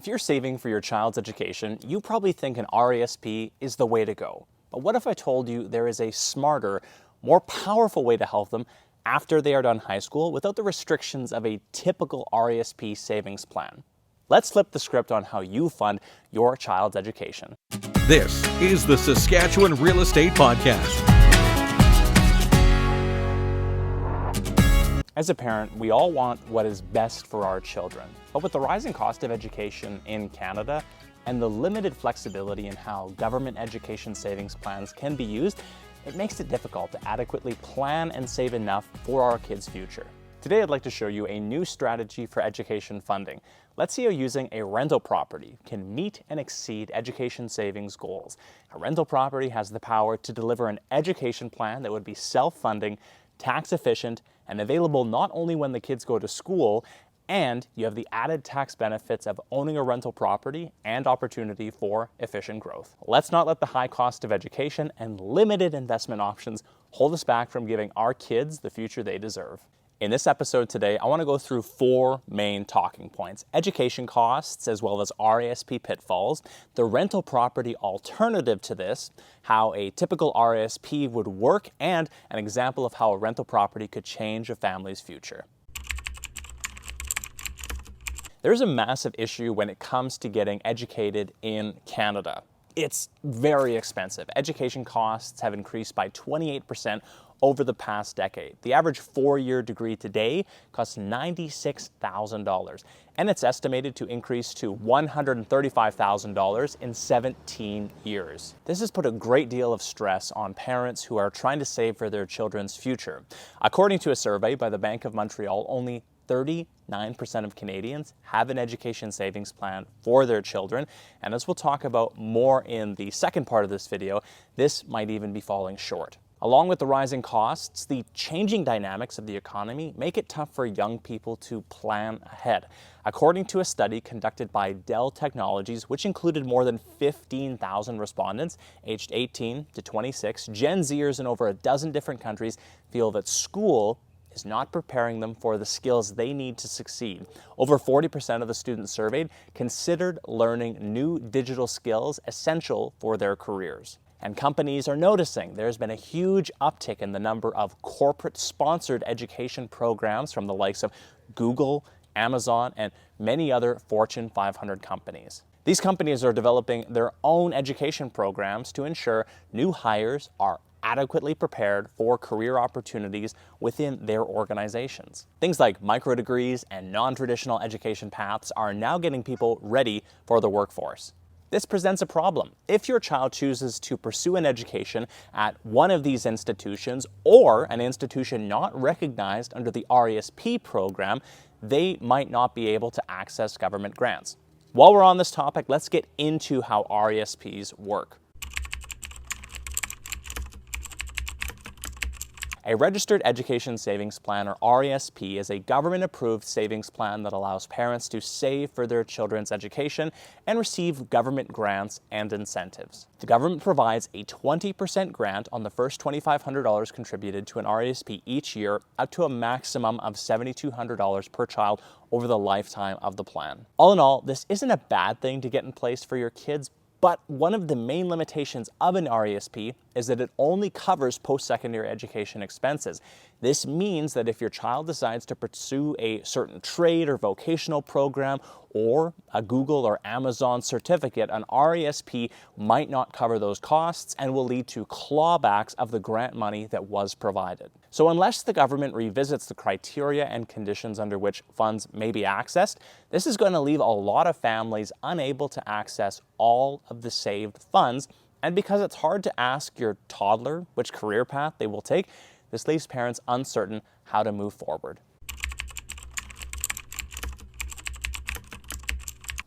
If you're saving for your child's education, you probably think an RESP is the way to go. But what if I told you there is a smarter, more powerful way to help them after they are done high school without the restrictions of a typical RESP savings plan? Let's flip the script on how you fund your child's education. This is the Saskatchewan Real Estate Podcast. As a parent, we all want what is best for our children. But with the rising cost of education in Canada and the limited flexibility in how government education savings plans can be used, it makes it difficult to adequately plan and save enough for our kids' future. Today, I'd like to show you a new strategy for education funding. Let's see how using a rental property can meet and exceed education savings goals. A rental property has the power to deliver an education plan that would be self-funding, tax efficient, and available not only when the kids go to school, and you have the added tax benefits of owning a rental property and opportunity for efficient growth. Let's not let the high cost of education and limited investment options hold us back from giving our kids the future they deserve. In this episode today, I want to go through 4 main talking points: education costs, as well as RESP pitfalls, the rental property alternative to this, how a typical RESP would work, and an example of how a rental property could change a family's future. There's a massive issue when it comes to getting educated in Canada. It's very expensive. Education costs have increased by 28% over the past decade. The average 4-year degree today costs $96,000, and it's estimated to increase to $135,000 in 17 years. This has put a great deal of stress on parents who are trying to save for their children's future. According to a survey by the Bank of Montreal, only 39% of Canadians have an education savings plan for their children, and as we'll talk about more in the second part of this video, this might even be falling short. Along with the rising costs, the changing dynamics of the economy make it tough for young people to plan ahead. According to a study conducted by Dell Technologies, which included more than 15,000 respondents aged 18 to 26, Gen Zers in over a dozen different countries feel that school is not preparing them for the skills they need to succeed. Over 40% of the students surveyed considered learning new digital skills essential for their careers. And companies are noticing there's been a huge uptick in the number of corporate-sponsored education programs from the likes of Google, Amazon, and many other Fortune 500 companies. These companies are developing their own education programs to ensure new hires are adequately prepared for career opportunities within their organizations. Things like micro-degrees and non-traditional education paths are now getting people ready for the workforce. This presents a problem. If your child chooses to pursue an education at one of these institutions or an institution not recognized under the RESP program, they might not be able to access government grants. While we're on this topic, let's get into how RESPs work. A Registered Education Savings Plan, or RESP, is a government-approved savings plan that allows parents to save for their children's education and receive government grants and incentives. The government provides a 20% grant on the first $2,500 contributed to an RESP each year, up to a maximum of $7,200 per child over the lifetime of the plan. All in all, this isn't a bad thing to get in place for your kids, but one of the main limitations of an RESP is that it only covers post-secondary education expenses. This means that if your child decides to pursue a certain trade or vocational program or a Google or Amazon certificate, an RESP might not cover those costs and will lead to clawbacks of the grant money that was provided. So unless the government revisits the criteria and conditions under which funds may be accessed, this is going to leave a lot of families unable to access all of the saved funds. And because it's hard to ask your toddler which career path they will take, this leaves parents uncertain how to move forward.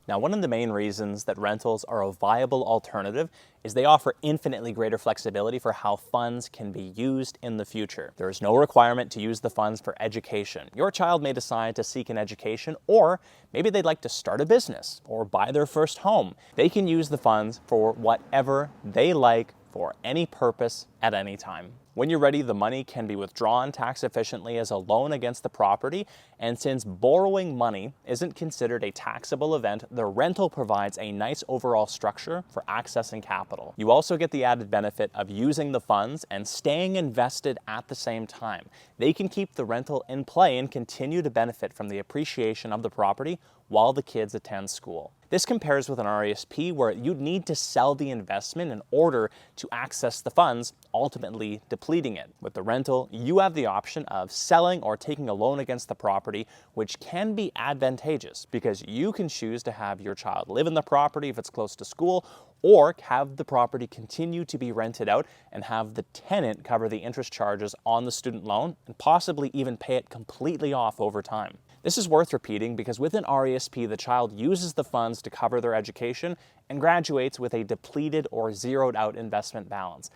Now, one of the main reasons that rentals are a viable alternative is they offer infinitely greater flexibility for how funds can be used in the future. There is no requirement to use the funds for education. Your child may decide to seek an education, or maybe they'd like to start a business or buy their first home. They can use the funds for whatever they like for any purpose at any time. When you're ready, the money can be withdrawn tax efficiently as a loan against the property, and since borrowing money isn't considered a taxable event, the rental provides a nice overall structure for accessing capital. You also get the added benefit of using the funds and staying invested at the same time. They can keep the rental in play and continue to benefit from the appreciation of the property while the kids attend school. This compares with an RESP where you'd need to sell the investment in order to access the funds, ultimately depleting it. With the rental, you have the option of selling or taking a loan against the property, which can be advantageous because you can choose to have your child live in the property if it's close to school, or have the property continue to be rented out and have the tenant cover the interest charges on the student loan and possibly even pay it completely off over time. This is worth repeating because with an RESP, the child uses the funds to cover their education and graduates with a depleted or zeroed out investment balance.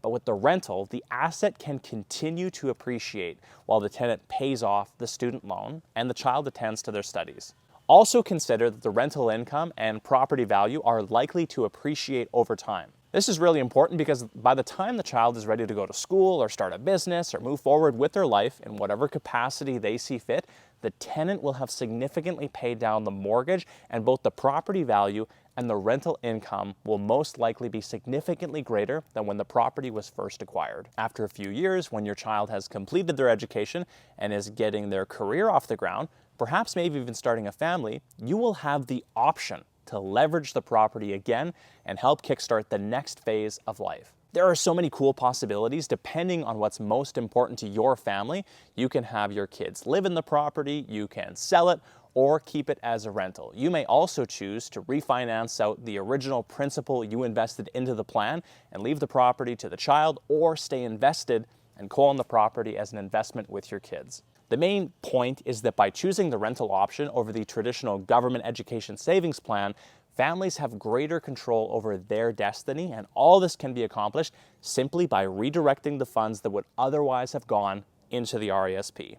But with the rental, the asset can continue to appreciate while the tenant pays off the student loan and the child attends to their studies. Also consider that the rental income and property value are likely to appreciate over time. This is really important because by the time the child is ready to go to school or start a business or move forward with their life in whatever capacity they see fit, the tenant will have significantly paid down the mortgage, and both the property value and the rental income will most likely be significantly greater than when the property was first acquired. After a few years, when your child has completed their education and is getting their career off the ground, perhaps maybe even starting a family, you will have the option to leverage the property again and help kickstart the next phase of life. There are so many cool possibilities depending on what's most important to your family. You can have your kids live in the property, you can sell it, or keep it as a rental. You may also choose to refinance out the original principal you invested into the plan and leave the property to the child, or stay invested and co-own the property as an investment with your kids. The main point is that by choosing the rental option over the traditional government education savings plan, families have greater control over their destiny, and all this can be accomplished simply by redirecting the funds that would otherwise have gone into the RESP.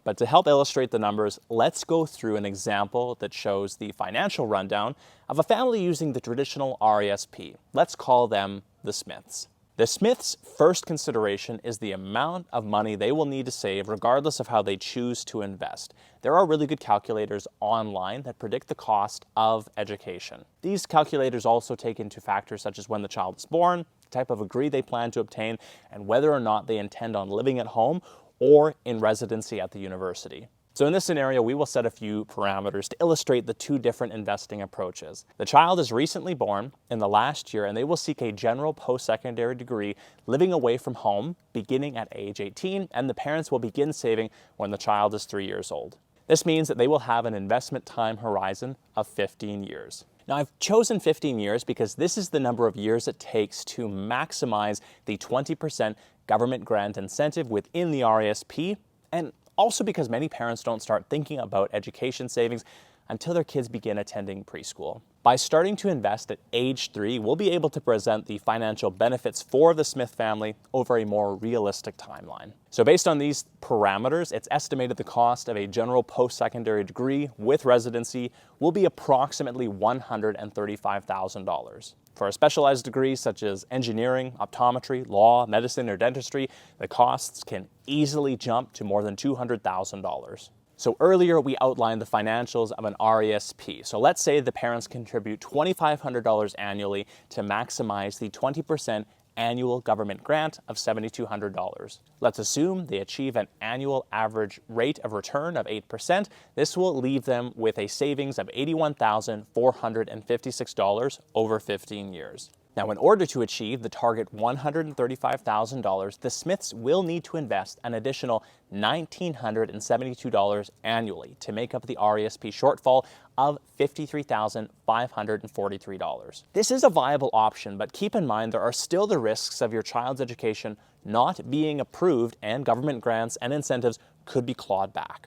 But to help illustrate the numbers, let's go through an example that shows the financial rundown of a family using the traditional RESP. Let's call them the Smiths. The Smiths' first consideration is the amount of money they will need to save regardless of how they choose to invest. There are really good calculators online that predict the cost of education. These calculators also take into factors such as when the child is born, the type of degree they plan to obtain, and whether or not they intend on living at home or in residency at the university. So in this scenario, we will set a few parameters to illustrate the two different investing approaches. The child is recently born in the last year, and they will seek a general post-secondary degree living away from home beginning at age 18, and the parents will begin saving when the child is 3 years old. This means that they will have an investment time horizon of 15 years. Now, I've chosen 15 years because this is the number of years it takes to maximize the 20% government grant incentive within the RESP, and also because many parents don't start thinking about education savings until their kids begin attending preschool. By starting to invest at age 3, we'll be able to present the financial benefits for the Smith family over a more realistic timeline. So based on these parameters, it's estimated the cost of a general post-secondary degree with residency will be approximately $135,000. For a specialized degree such as engineering, optometry, law, medicine, or dentistry, the costs can easily jump to more than $200,000. So earlier we outlined the financials of an RESP. So let's say the parents contribute $2,500 annually to maximize the 20% annual government grant of $7,200. Let's assume they achieve an annual average rate of return of 8%. This will leave them with a savings of $81,456 over 15 years. Now, in order to achieve the target $135,000, the Smiths will need to invest an additional $1,972 annually to make up the RESP shortfall of $53,543. This is a viable option, but keep in mind there are still the risks of your child's education not being approved, and government grants and incentives could be clawed back.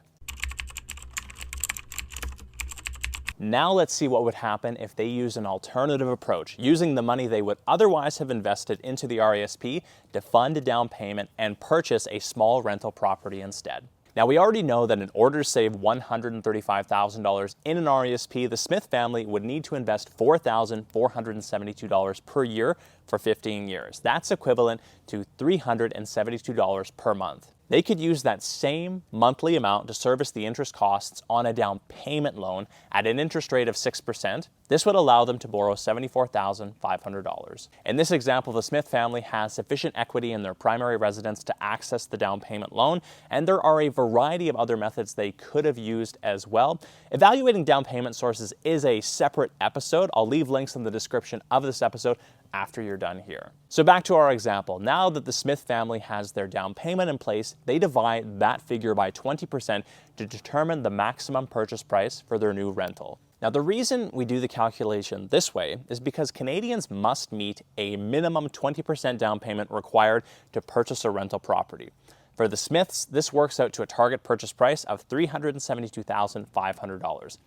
Now let's see what would happen if they use an alternative approach, using the money they would otherwise have invested into the RESP to fund a down payment and purchase a small rental property instead. Now, we already know that in order to save $135,000 in an RESP, the Smith family would need to invest $4,472 per year for 15 years. That's equivalent to $372 per month. They could use that same monthly amount to service the interest costs on a down payment loan at an interest rate of 6%. This would allow them to borrow $74,500. In this example, the Smith family has sufficient equity in their primary residence to access the down payment loan, and there are a variety of other methods they could have used as well. Evaluating down payment sources is a separate episode. I'll leave links in the description of this episode after you're done here. So back to our example. Now that the Smith family has their down payment in place, they divide that figure by 20% to determine the maximum purchase price for their new rental. Now, the reason we do the calculation this way is because Canadians must meet a minimum 20% down payment required to purchase a rental property. For the Smiths, this works out to a target purchase price of $372,500.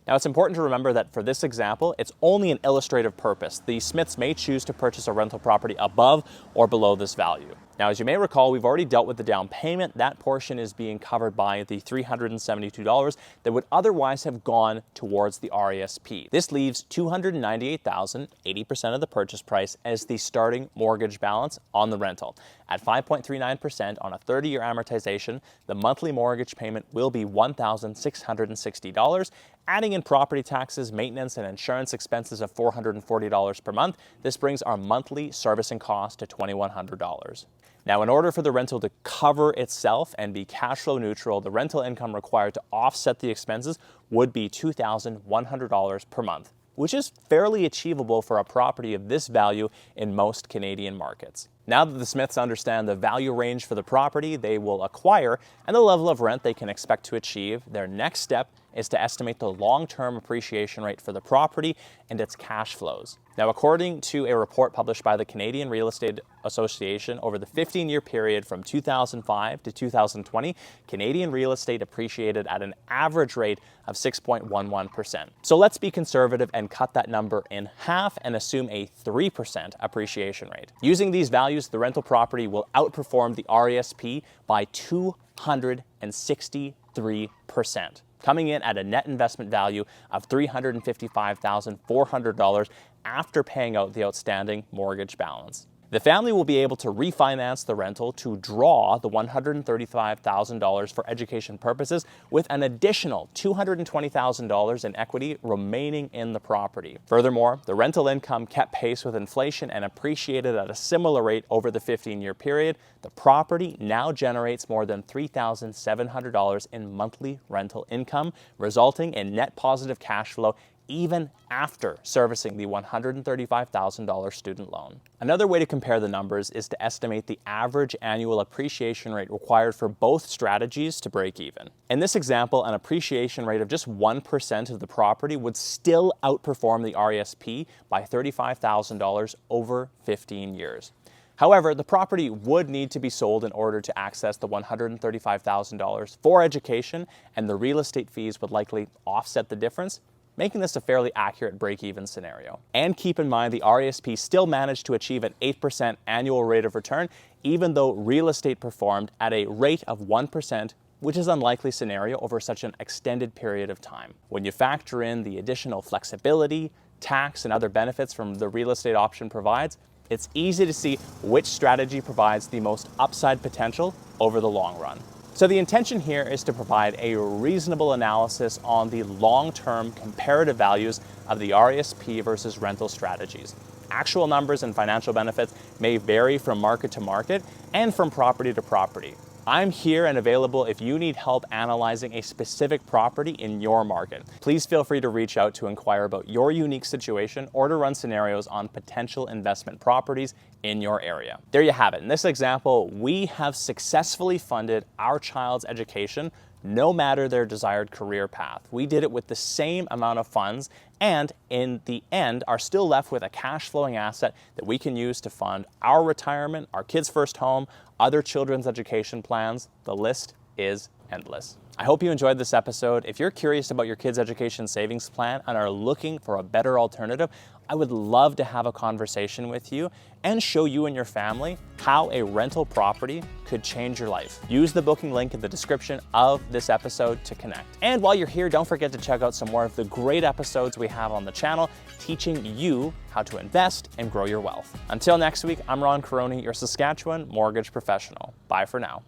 Now, it's important to remember that for this example, it's only an illustrative purpose. The Smiths may choose to purchase a rental property above or below this value. Now, as you may recall, we've already dealt with the down payment. That portion is being covered by the $372 that would otherwise have gone towards the RESP. This leaves $298,000, 80% of the purchase price, as the starting mortgage balance on the rental. At 5.39% on a 30-year amortization, the monthly mortgage payment will be $1,660. Adding in property taxes, maintenance, and insurance expenses of $440 per month, this brings our monthly servicing cost to $2,100. Now, in order for the rental to cover itself and be cash flow neutral, the rental income required to offset the expenses would be $2,100 per month, which is fairly achievable for a property of this value in most Canadian markets. Now that the Smiths understand the value range for the property they will acquire and the level of rent they can expect to achieve, their next step is to estimate the long-term appreciation rate for the property and its cash flows. Now, according to a report published by the Canadian Real Estate Association, over the 15-year period from 2005 to 2020, Canadian real estate appreciated at an average rate of 6.11%. So let's be conservative and cut that number in half and assume a 3% appreciation rate. Using these values, the rental property will outperform the RESP by 263%. Coming in at a net investment value of $355,400 after paying out the outstanding mortgage balance. The family will be able to refinance the rental to draw the $135,000 for education purposes, with an additional $220,000 in equity remaining in the property. Furthermore, the rental income kept pace with inflation and appreciated at a similar rate over the 15-year period. The property now generates more than $3,700 in monthly rental income, resulting in net positive cash flow even after servicing the $135,000 student loan. Another way to compare the numbers is to estimate the average annual appreciation rate required for both strategies to break even. In this example, an appreciation rate of just 1% of the property would still outperform the RESP by $35,000 over 15 years. However, the property would need to be sold in order to access the $135,000 for education, and the real estate fees would likely offset the difference, making this a fairly accurate break-even scenario. And keep in mind, the RESP still managed to achieve an 8% annual rate of return, even though real estate performed at a rate of 1%, which is an unlikely scenario over such an extended period of time. When you factor in the additional flexibility, tax, and other benefits from the real estate option provides, it's easy to see which strategy provides the most upside potential over the long run. So the intention here is to provide a reasonable analysis on the long-term comparative values of the RESP versus rental strategies. Actual numbers and financial benefits may vary from market to market and from property to property. I'm here and available if you need help analyzing a specific property in your market. Please feel free to reach out to inquire about your unique situation or to run scenarios on potential investment properties in your area. There you have it. In this example, we have successfully funded our child's education no matter their desired career path. We did it with the same amount of funds and in the end are still left with a cash flowing asset that we can use to fund our retirement, our kids' first home, other children's education plans. The list is endless. I hope you enjoyed this episode. If you're curious about your kids' education savings plan and are looking for a better alternative, I would love to have a conversation with you and show you and your family how a rental property could change your life. Use the booking link in the description of this episode to connect. And while you're here, don't forget to check out some more of the great episodes we have on the channel teaching you how to invest and grow your wealth. Until next week, I'm Ron Caroni, your Saskatchewan mortgage professional. Bye for now.